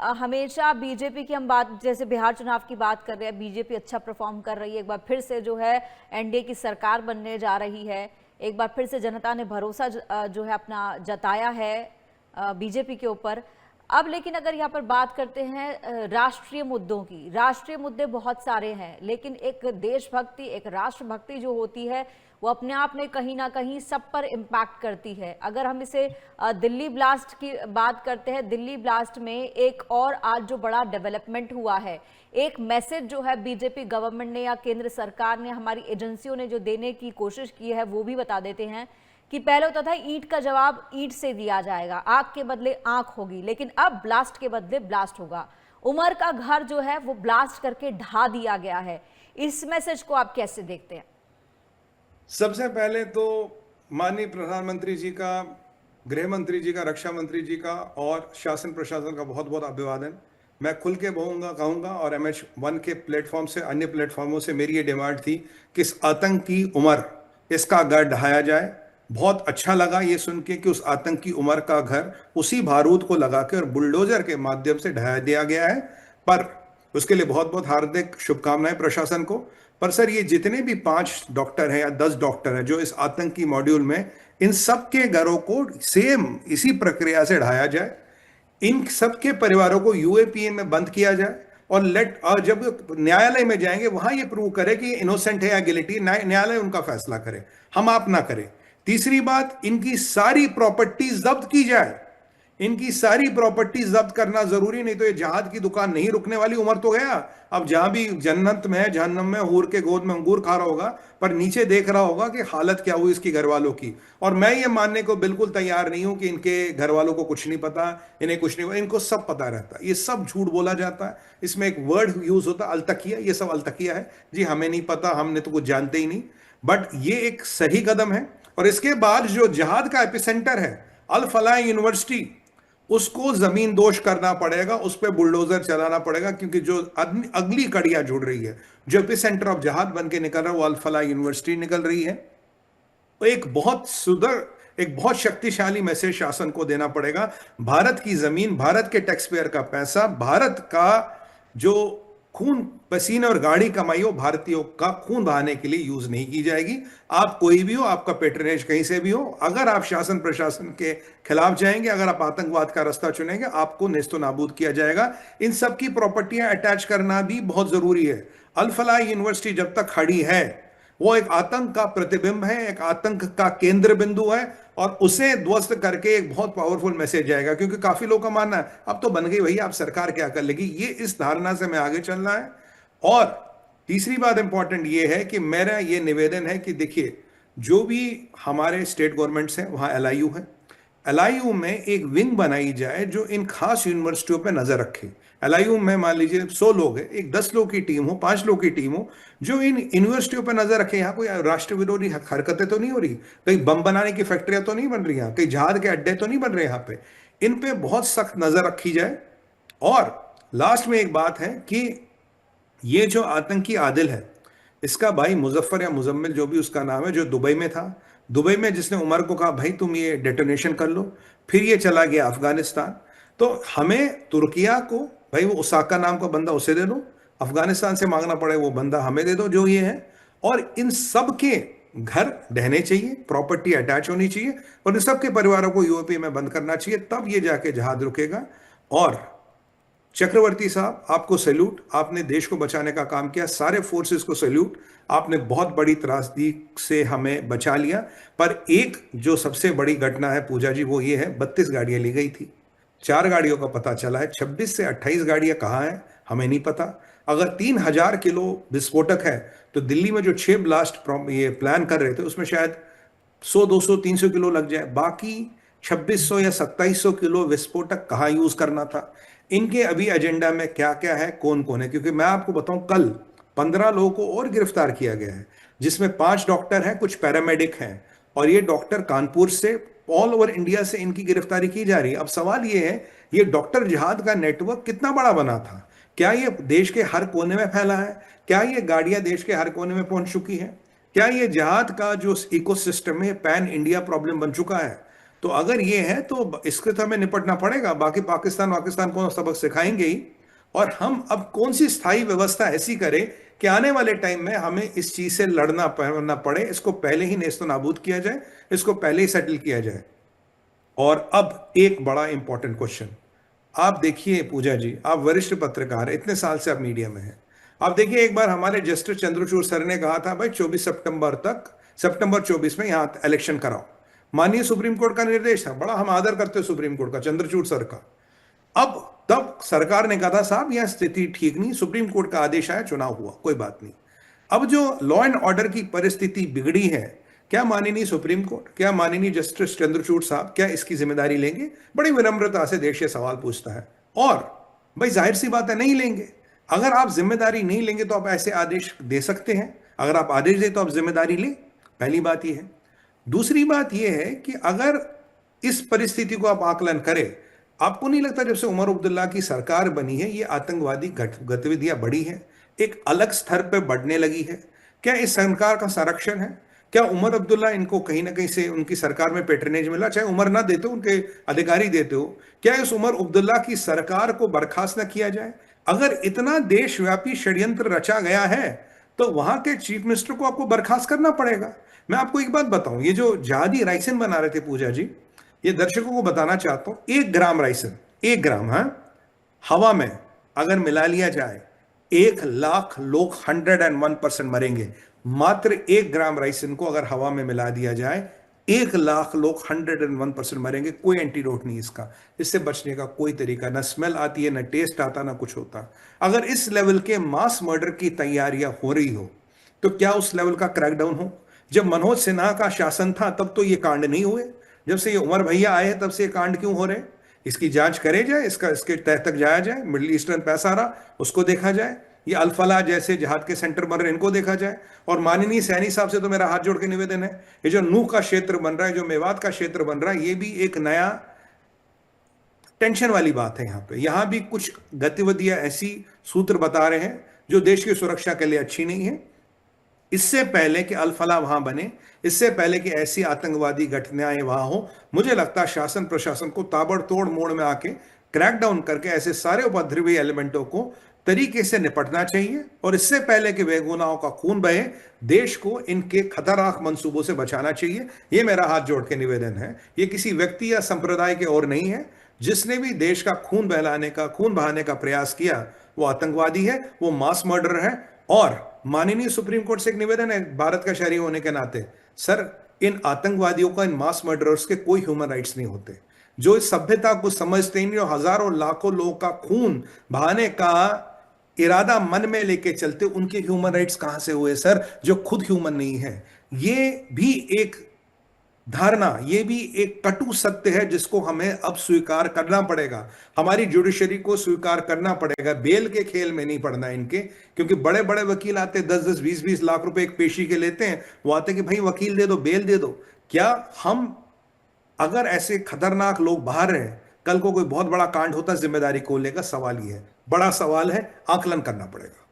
हमेशा बीजेपी की हम बात, जैसे बिहार चुनाव की बात कर रहे हैं, बीजेपी अच्छा परफॉर्म कर रही है, एक बार फिर से जो है एनडीए की सरकार बनने जा रही है, एक बार फिर से जनता ने भरोसा जो है अपना जताया है बीजेपी के ऊपर। अब लेकिन अगर यहाँ पर बात करते हैं राष्ट्रीय मुद्दों की, राष्ट्रीय मुद्दे बहुत सारे हैं, लेकिन एक देशभक्ति, एक राष्ट्रभक्ति जो होती है वो अपने आप में कहीं ना कहीं सब पर इम्पैक्ट करती है। अगर हम इसे दिल्ली ब्लास्ट की बात करते हैं, दिल्ली ब्लास्ट में एक और आज जो बड़ा डेवलपमेंट हुआ है, एक मैसेज जो है बीजेपी गवर्नमेंट ने या केंद्र सरकार ने, हमारी एजेंसियों ने जो देने की कोशिश की है वो भी बता देते हैं कि पहले होता था ईंट का जवाब ईंट से दिया जाएगा, आंख के बदले आंख होगी, लेकिन अब ब्लास्ट के बदले ब्लास्ट होगा। उमर का घर जो है वो ब्लास्ट करके ढा दिया गया है। इस मैसेज को आप कैसे देखते हैं? सबसे पहले तो माननीय प्रधानमंत्री जी का, गृह मंत्री जी का, रक्षा मंत्री जी का और शासन प्रशासन का बहुत बहुत अभिवादन। मैं खुल के कहूँगा और MH1 के प्लेटफॉर्म से, अन्य प्लेटफॉर्मों से मेरी ये डिमांड थी कि इस आतंकी उमर, इसका घर ढहाया जाए। बहुत अच्छा लगा ये सुन के कि उस आतंकी उमर का घर उसी बारूद को लगा के और बुलडोजर के माध्यम से ढहा दिया गया है। पर उसके लिए बहुत बहुत हार्दिक शुभकामनाएं प्रशासन को। पर सर, ये जितने भी 5 डॉक्टर हैं या 10 डॉक्टर हैं जो इस आतंकी मॉड्यूल में, इन सबके घरों को सेम इसी प्रक्रिया से ढाया जाए। इन सबके परिवारों को UAPA में बंद किया जाए और जब न्यायालय में जाएंगे वहां ये प्रूव करे कि इनोसेंट है या गिल्टी, न्यायालय उनका फैसला करे, हम आप ना करें। तीसरी बात, इनकी सारी प्रॉपर्टी जब्त की जाए। इनकी सारी प्रॉपर्टी जब्त करना जरूरी, नहीं तो ये जहाद की दुकान नहीं रुकने वाली। उमर तो गया, अब जहां भी जन्नत में है, जहन्नम में हूर के गोद में अंगूर खा रहा होगा, पर नीचे देख रहा होगा कि हालत क्या हुई इसकी घर वालों की। और मैं ये मानने को बिल्कुल तैयार नहीं हूं कि इनके घर वालों को कुछ नहीं पता, इन्हें कुछ नहीं पता। इनको सब पता रहता है, ये सब झूठ बोला जाता है। इसमें एक वर्ड यूज होता है अलतकिया, ये सब अलतकिया है जी, हमें नहीं पता, हमने तो कुछ जानते ही नहीं। बट ये एक सही कदम है। और इसके बाद जो जहाद का एपिसेंटर है अल फलाह यूनिवर्सिटी, उसको जमीन दोष करना पड़ेगा, उस पर बुलडोजर चलाना पड़ेगा, क्योंकि जो अगली कड़ियां जुड़ रही है, जो एपिसेंटर ऑफ जहाद बन के निकल रहा है, वो अल फलाह यूनिवर्सिटी निकल रही है। तो एक बहुत शक्तिशाली मैसेज शासन को देना पड़ेगा। भारत की जमीन, भारत के टैक्स पेयर का पैसा, भारत का जो खून पसीने और गाड़ी कमाई हो, भारतीयों का खून बहाने के लिए यूज नहीं की जाएगी। आप कोई भी हो, आपका पेट्रोनेज कहीं से भी हो, अगर आप शासन प्रशासन के खिलाफ जाएंगे, अगर आप आतंकवाद का रास्ता चुनेंगे, आपको नेस्तो नाबूद किया जाएगा। इन सब की प्रॉपर्टियां अटैच करना भी बहुत जरूरी है। अल फलाह यूनिवर्सिटी जब तक खड़ी है, वो एक आतंक का प्रतिबिंब है, एक आतंक का केंद्र बिंदु है, और उसे ध्वस्त करके एक बहुत पावरफुल मैसेज जाएगा। क्योंकि काफी लोगों का मानना है अब तो बन गई भैया, अब सरकार क्या कर लेगी, ये इस धारणा से मैं आगे चलना है। और तीसरी बात इंपॉर्टेंट ये है कि मेरा ये निवेदन है कि देखिए, जो भी हमारे स्टेट गवर्नमेंट्स हैं वहां LIU है, LIU में एक विंग बनाई जाए जो इन खास यूनिवर्सिटियों पे नजर रखे। LIU में मान लीजिए 100 लोग हैं, एक 10 लोग की टीम हो, 5 लोग की टीम हो, जो इन यूनिवर्सिटियों पे नजर रखे। यहाँ कोई राष्ट्र विरोधी हरकतें तो नहीं हो रही, कहीं बम बनाने की फैक्ट्रियां तो नहीं बन रही, यहाँ कहीं जहाज के अड्डे तो नहीं बन रहे, यहाँ पे इन पे बहुत सख्त नजर रखी जाए। और लास्ट में एक बात है कि ये जो आतंकी आदिल है, इसका भाई मुजफ्फर या मुजम्मिल जो भी उसका नाम है, जो दुबई में था, दुबई में जिसने उमर को कहा भाई तुम ये डेटोनेशन कर लो, फिर ये चला गया अफगानिस्तान। तो हमें तुर्किया को, भाई वो उसाका नाम का बंदा उसे दे दो, अफगानिस्तान से मांगना पड़े वो बंदा हमें दे दो जो ये है। और इन सब के घर ढहने चाहिए, प्रॉपर्टी अटैच होनी चाहिए, और इन सब के परिवारों को UAPA में बंद करना चाहिए, तब ये जाके जहाज रुकेगा। और चक्रवर्ती साहब, आपको सैल्यूट, आपने देश को बचाने का काम किया, सारे फोर्सेस को सैल्यूट, आपने बहुत बड़ी त्रासदी से हमें बचा लिया। पर एक जो सबसे बड़ी घटना है पूजा जी, वो ये है 32 गाड़ियां ली गई थी, 4 गाड़ियों का पता चला है, 26 से 28 गाड़ियां कहाँ हैं हमें नहीं पता। अगर 3000 किलो विस्फोटक है तो दिल्ली में जो 6 ब्लास्ट ये प्लान कर रहे थे उसमें शायद 100, 200, 300 किलो लग जाए, बाकी 2600 या 2700 किलो विस्फोटक कहाँ यूज करना था। इनके अभी एजेंडा में क्या क्या है, कौन कौन है, क्योंकि मैं आपको बताऊं कल 15 लोगों को और गिरफ्तार किया गया है, जिसमें 5 डॉक्टर हैं, कुछ पैरामेडिक हैं, और ये डॉक्टर कानपुर से, ऑल ओवर इंडिया से इनकी गिरफ्तारी की जा रही है। अब सवाल ये है, ये डॉक्टर जिहाद का नेटवर्क कितना बड़ा बना था, क्या ये देश के हर कोने में फैला है, क्या ये गाड़ियां देश के हर कोने में पहुंच चुकी हैं, क्या ये जिहाद का जो इकोसिस्टम है पैन इंडिया प्रॉब्लम बन चुका है। तो अगर ये है तो इसके तो हमें निपटना पड़ेगा, बाकी पाकिस्तान को सबक सिखाएंगे ही। और हम अब कौन सी स्थायी व्यवस्था ऐसी करें कि आने वाले टाइम में हमें इस चीज से लड़ना पड़े, इसको पहले ही नेस्तो नाबूद किया जाए, इसको पहले ही सेटल किया जाए। और अब एक बड़ा इंपॉर्टेंट क्वेश्चन, आप देखिए पूजा जी, आप वरिष्ठ पत्रकार, इतने साल से आप मीडिया में हैं, आप देखिए एक बार हमारे जस्टिस चंद्रचूड़ सर ने कहा था भाई 24 सितंबर तक, सितंबर 24 में यहां इलेक्शन कराओ। माननीय सुप्रीम कोर्ट का निर्देश था, बड़ा हम आदर करते हैं सुप्रीम कोर्ट का, चंद्रचूड़ सर का। अब तब सरकार ने कहा था साहब यह स्थिति ठीक नहीं, सुप्रीम कोर्ट का आदेश आया, चुनाव हुआ, कोई बात नहीं। अब जो लॉ एंड ऑर्डर की परिस्थिति बिगड़ी है, क्या माननीय सुप्रीम कोर्ट, क्या माननीय जस्टिस चंद्रचूड़ साहब क्या इसकी जिम्मेदारी लेंगे? बड़ी विनम्रता से देश ये सवाल पूछता है। और भाई जाहिर सी बात है नहीं लेंगे। अगर आप जिम्मेदारी नहीं लेंगे तो आप ऐसे आदेश दे सकते हैं, अगर आप आदेश दें तो आप जिम्मेदारी लें, पहली बात यह है। दूसरी बात यह है कि अगर इस परिस्थिति को आप आकलन करें, आपको नहीं लगता जब से उमर अब्दुल्ला की सरकार बनी है ये आतंकवादी गतिविधियां बढ़ी हैं, एक अलग स्तर पर बढ़ने लगी है? क्या इस सरकार का संरक्षण है? क्या उमर अब्दुल्ला इनको कहीं ना कहीं से उनकी सरकार में पेट्रनेज मिला, चाहे उमर ना देते हो, उनके अधिकारी देते हो? क्या इस उमर अब्दुल्ला की सरकार को बर्खास्त न किया जाए? अगर इतना देशव्यापी षड्यंत्र रचा गया है तो वहां के चीफ मिनिस्टर को आपको बर्खास्त करना पड़ेगा। मैं आपको एक बात बताऊं, ये जो जहादी राइसिन बना रहे थे पूजा जी, ये दर्शकों को बताना चाहता हूं, 1 ग्राम राइसिन, 1 ग्राम, हवा में अगर मिला लिया जाए 1 लाख लोग 101% मरेंगे। मात्र 1 ग्राम राइसिन को अगर हवा में मिला दिया जाए 1 लाख लोग 101% मरेंगे। कोई एंटीडोट नहीं इसका, इससे बचने का कोई तरीका, ना स्मेल आती है, ना टेस्ट आता, ना कुछ होता। अगर इस लेवल के मास मर्डर की तैयारियां हो रही हो तो क्या उस लेवल का क्रैकडाउन हो? जब मनोज सिन्हा का शासन था तब तो ये कांड नहीं हुए, जब से ये उमर भैया आए तब से ये कांड क्यों हो रहे? इसकी जांच करे जाए, इसके तह तक जाया जाए, मिडिल ईस्टर्न पैसा रहा उसको देखा जाए, ये अल्फला जैसे जहाद के सेंटर बन रहे इनको देखा जाए। और माननीय सैनी साहब से तो मेरा हाथ जोड़ के निवेदन है, ये जो नूह का क्षेत्र बन रहा है, जो मेवात का क्षेत्र बन रहा है, ये भी एक नया टेंशन वाली बात है। यहां भी कुछ गतिविधियां ऐसी सूत्र बता रहे हैं जो देश की सुरक्षा के लिए अच्छी नहीं है। इससे पहले कि अल-फलाह वहां बने, इससे पहले कि ऐसी आतंकवादी घटनाएं वहां हो, मुझे लगता है शासन प्रशासन को ताबड़तोड़ मोड़ में आके क्रैकडाउन करके ऐसे सारे उपद्रवी एलिमेंटों को तरीके से निपटना चाहिए। और इससे पहले कि बेगुनाहों का खून बहे, देश को इनके खतरनाक मंसूबों से बचाना चाहिए। यह मेरा हाथ जोड़ के निवेदन है, यह किसी व्यक्ति या संप्रदाय के और नहीं है। जिसने भी देश का खून बहाने का प्रयास किया वो आतंकवादी है, वो मास मर्डर है। और माननीय सुप्रीम कोर्ट से एक निवेदन है भारत का शहरी होने के नाते, सर इन आतंकवादियों का, इन मास मर्डरर्स के कोई ह्यूमन राइट्स नहीं होते। जो इस सभ्यता को समझते हैं, जो हजारों लाखों लोगों का खून बहाने का इरादा मन में लेके चलते, उनके ह्यूमन राइट्स कहां से हुए सर, जो खुद ह्यूमन नहीं है? ये भी एक धारणा, ये भी एक कटु सत्य है जिसको हमें अब स्वीकार करना पड़ेगा। हमारी जुडिशरी को स्वीकार करना पड़ेगा। बेल के खेल में नहीं पड़ना इनके, क्योंकि बड़े बड़े वकील आते 10-10, 20-20 लाख रुपए एक पेशी के लेते हैं, वो आते कि भाई वकील दे दो, बेल दे दो। क्या हम, अगर ऐसे खतरनाक लोग बाहर रहे, कल को कोई बहुत बड़ा कांड होता, जिम्मेदारी कौन लेगा? सवाल ये है, बड़ा सवाल है, आकलन करना पड़ेगा।